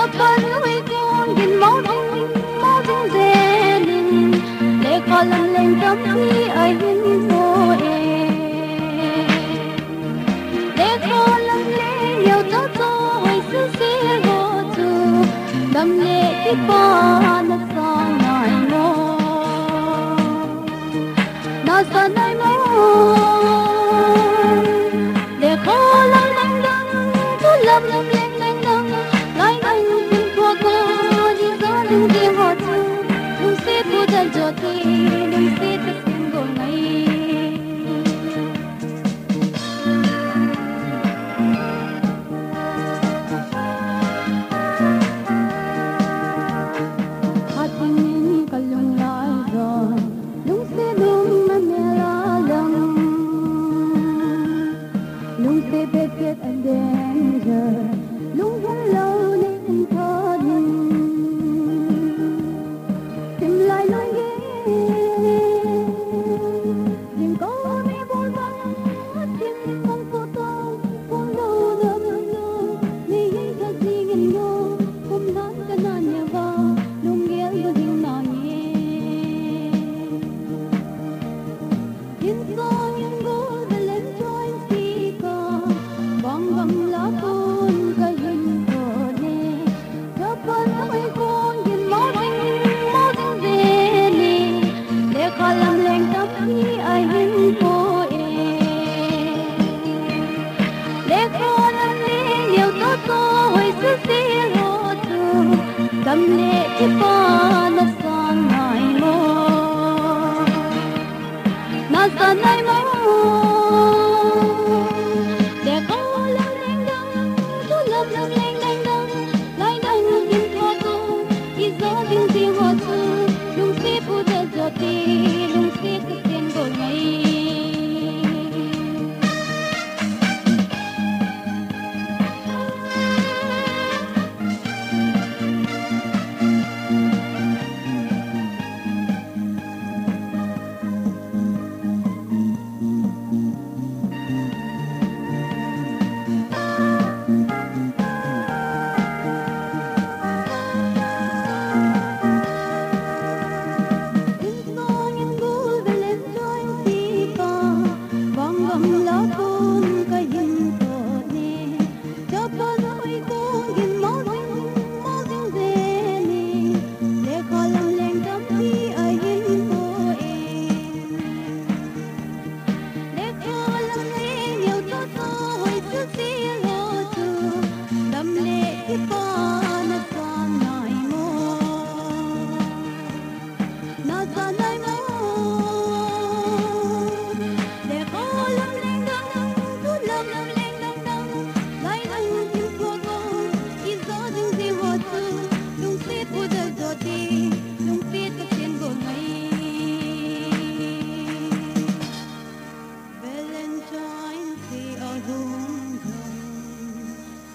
Japan hui con gin mau dung dê linh lệ khó lần lên tâm thi ai hin vô e lệ khó lần lên yêu cho tôi sư sĩ vô tu đam lệ đi qua nó xa nai mô nó xa nai mô lệ khó lần lên đắng tu lâm lên lên đắng lại đắng tin thua cô đi gió đừng đi họ tu đừng sẽ cô chân cho ti đừng sẽ thức xin cô ngay hát tình cả lung lại rồi lung sẽ đúng mà mẹ la lăng lung sẽ biết biết anh danger lung vẫn lâu nên thơ đình tìm lại lối ghé tìm có mấy buồn vắng tìm không có tao không đâu đâu đâu ni thật gì nghìn ngô không nói cái nào nhà vào lung ghé có tiếng nào nhé in so những gỗ đã lên trôi xì cò bong bóng lá côn cái hình cờ nè cho con ơi con nhìn máu tình về nè để khó làm lên tâm khi ai hình cô để khó làm lên nhiều tốt tôi sẽ xí lô tu cầm lệ chỉ có nó son ngài mô nó son ngài mô để có lâm lên đắng tu lâm lên đắng lại đắng tin thua cô đi gió tiếng tiếng họ tu lung xí phụ trợ cho ti lung xí thực hiện cô ngay Valentine's Day, a home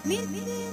come.